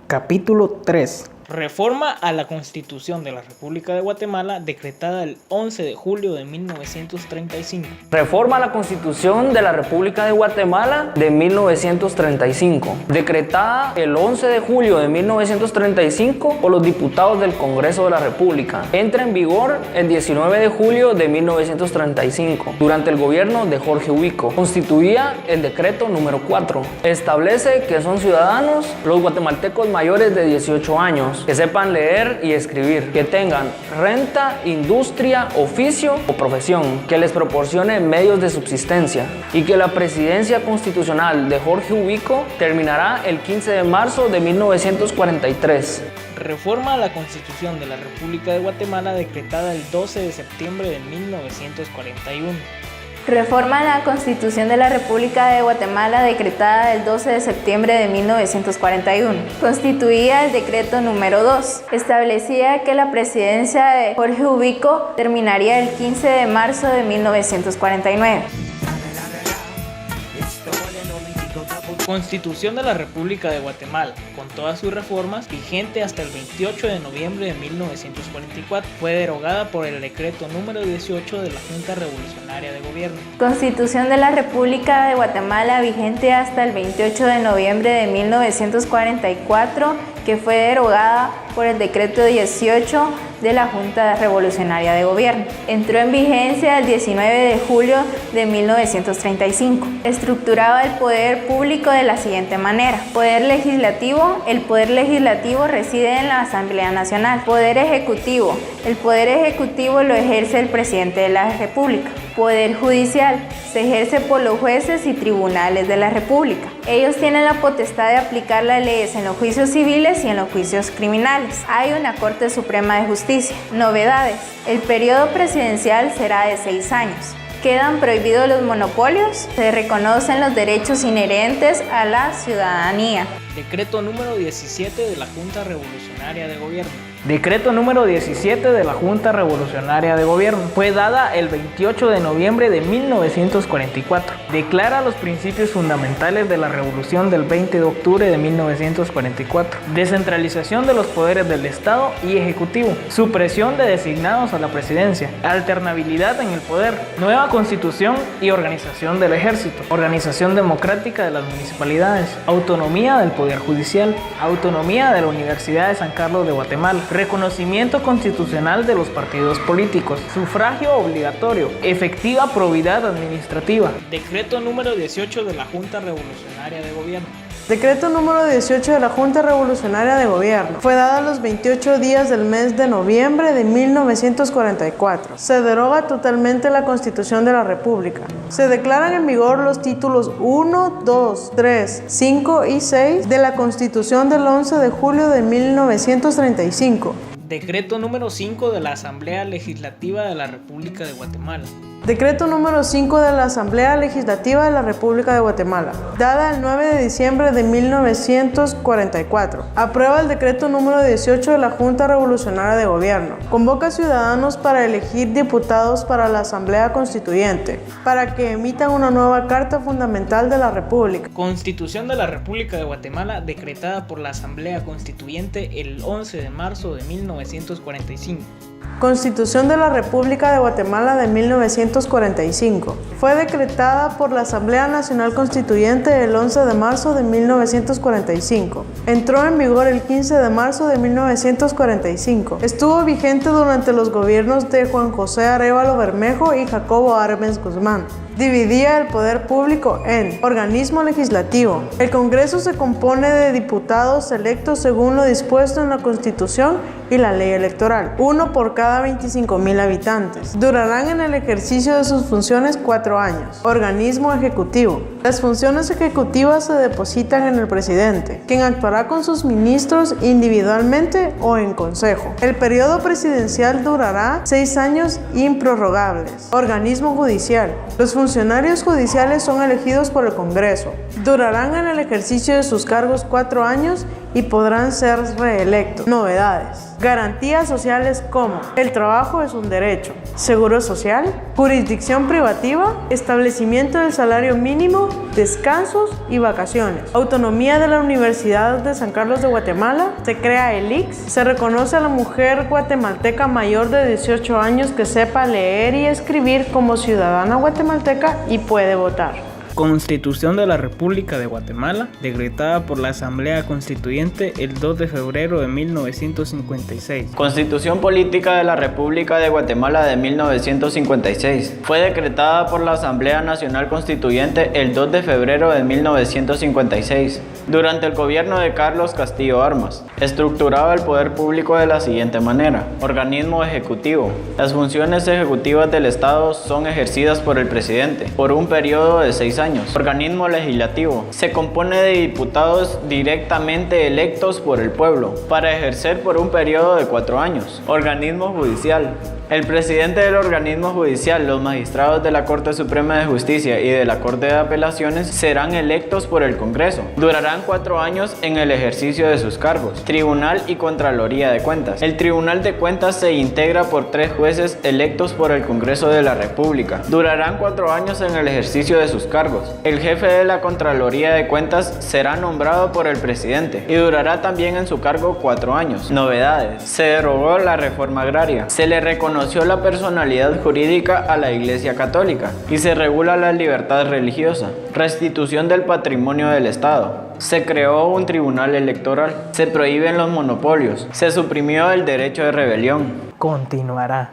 Capítulo 3. Reforma a la Constitución de la República de Guatemala decretada el 11 de julio de 1935. Reforma a la Constitución de la República de Guatemala de 1935, decretada el 11 de julio de 1935 por los diputados del Congreso de la República. Entra en vigor el 19 de julio de 1935, durante el gobierno de Jorge Ubico. Constituía el decreto número 4. Establece que son ciudadanos los guatemaltecos mayores de 18 años, que sepan leer y escribir, que tengan renta, industria, oficio o profesión, que les proporcione medios de subsistencia, y que la presidencia constitucional de Jorge Ubico terminará el 15 de marzo de 1943. Reforma a la Constitución de la República de Guatemala decretada el 12 de septiembre de 1941. Reforma a la Constitución de la República de Guatemala decretada el 12 de septiembre de 1941. Constituía el decreto número 2. Establecía que la presidencia de Jorge Ubico terminaría el 15 de marzo de 1949. Constitución de la República de Guatemala, con todas sus reformas, vigente hasta el 28 de noviembre de 1944, fue derogada por el decreto número 18 de la Junta Revolucionaria de Gobierno. Constitución de la República de Guatemala, vigente hasta el 28 de noviembre de 1944, que fue derogada por el decreto 18 de la Junta Revolucionaria de Gobierno. Entró en vigencia el 19 de julio de 1935. Estructuraba el poder público de la siguiente manera. Poder legislativo. El poder legislativo reside en la Asamblea Nacional. Poder ejecutivo. El poder ejecutivo lo ejerce el presidente de la República. Poder judicial. Se ejerce por los jueces y tribunales de la República. Ellos tienen la potestad de aplicar las leyes en los juicios civiles y en los juicios criminales. Hay una Corte Suprema de Justicia. Novedades. El periodo presidencial será de 6 años. Quedan prohibidos los monopolios. Se reconocen los derechos inherentes a la ciudadanía. Decreto número 17 de la Junta Revolucionaria de Gobierno. Decreto número 17 de la Junta Revolucionaria de Gobierno. Fue dada el 28 de noviembre de 1944. Declara los principios fundamentales de la Revolución del 20 de octubre de 1944. Descentralización de los poderes del Estado y Ejecutivo. Supresión de designados a la presidencia. Alternabilidad en el poder. Nueva Constitución y organización del Ejército. Organización democrática de las municipalidades. Autonomía del Poder Judicial. Autonomía de la Universidad de San Carlos de Guatemala. Reconocimiento constitucional de los partidos políticos. Sufragio obligatorio. Efectiva probidad administrativa. Decreto número 18 de la Junta Revolucionaria de Gobierno. Decreto número 18 de la Junta Revolucionaria de Gobierno. Fue dada los 28 días del mes de noviembre de 1944. Se deroga totalmente la Constitución de la República. Se declaran en vigor los títulos 1, 2, 3, 5 y 6 de la Constitución del 11 de julio de 1935. Decreto número 5 de la Asamblea Legislativa de la República de Guatemala. Decreto número 5 de la Asamblea Legislativa de la República de Guatemala, dada el 9 de diciembre de 1944. Aprueba el decreto número 18 de la Junta Revolucionaria de Gobierno. Convoca ciudadanos para elegir diputados para la Asamblea Constituyente, para que emitan una nueva Carta Fundamental de la República. Constitución de la República de Guatemala decretada por la Asamblea Constituyente el 11 de marzo de 1945. Constitución de la República de Guatemala de 1945. Fue decretada por la Asamblea Nacional Constituyente el 11 de marzo de 1945. Entró en vigor el 15 de marzo de 1945. Estuvo vigente durante los gobiernos de Juan José Arévalo Bermejo y Jacobo Arbenz Guzmán. Dividía el poder público en organismo legislativo. El Congreso se compone de diputados electos según lo dispuesto en la Constitución y la ley electoral, uno por cada 25,000 habitantes. Durarán en el ejercicio de sus funciones 4 años. Organismo ejecutivo. Las funciones ejecutivas se depositan en el presidente, quien actuará con sus ministros individualmente o en consejo. El periodo presidencial durará 6 años improrrogables. Organismo judicial. Los funcionarios judiciales son elegidos por el Congreso. Durarán en el ejercicio de sus cargos 4 años y podrán ser reelectos. Novedades: garantías sociales como el trabajo es un derecho, seguro social, jurisdicción privativa, establecimiento del salario mínimo, descansos y vacaciones, autonomía de la Universidad de San Carlos de Guatemala, se crea el ICS, se reconoce a la mujer guatemalteca mayor de 18 años que sepa leer y escribir como ciudadana guatemalteca y puede votar. Constitución de la República de Guatemala, decretada por la Asamblea Constituyente el 2 de febrero de 1956. Constitución Política de la República de Guatemala de 1956. Fue decretada por la Asamblea Nacional Constituyente el 2 de febrero de 1956. Durante el gobierno de Carlos Castillo Armas, estructuraba el poder público de la siguiente manera: organismo ejecutivo. Las funciones ejecutivas del Estado son ejercidas por el presidente por un periodo de 6 años. Organismo legislativo. Se compone de diputados directamente electos por el pueblo para ejercer por un periodo de 4 años. Organismo judicial. El presidente del organismo judicial, los magistrados de la Corte Suprema de Justicia y de la Corte de Apelaciones serán electos por el Congreso. Durarán 4 años en el ejercicio de sus cargos. Tribunal y Contraloría de Cuentas. El Tribunal de Cuentas se integra por 3 jueces electos por el Congreso de la República. Durarán 4 años en el ejercicio de sus cargos. El jefe de la Contraloría de Cuentas será nombrado por el presidente y durará también en su cargo 4 años. Novedades: se derogó la reforma agraria. Se le reconoció la personalidad jurídica a la Iglesia Católica y se regula la libertad religiosa. Restitución del patrimonio del Estado. Se creó un tribunal electoral. Se prohíben los monopolios. Se suprimió el derecho de rebelión. Continuará.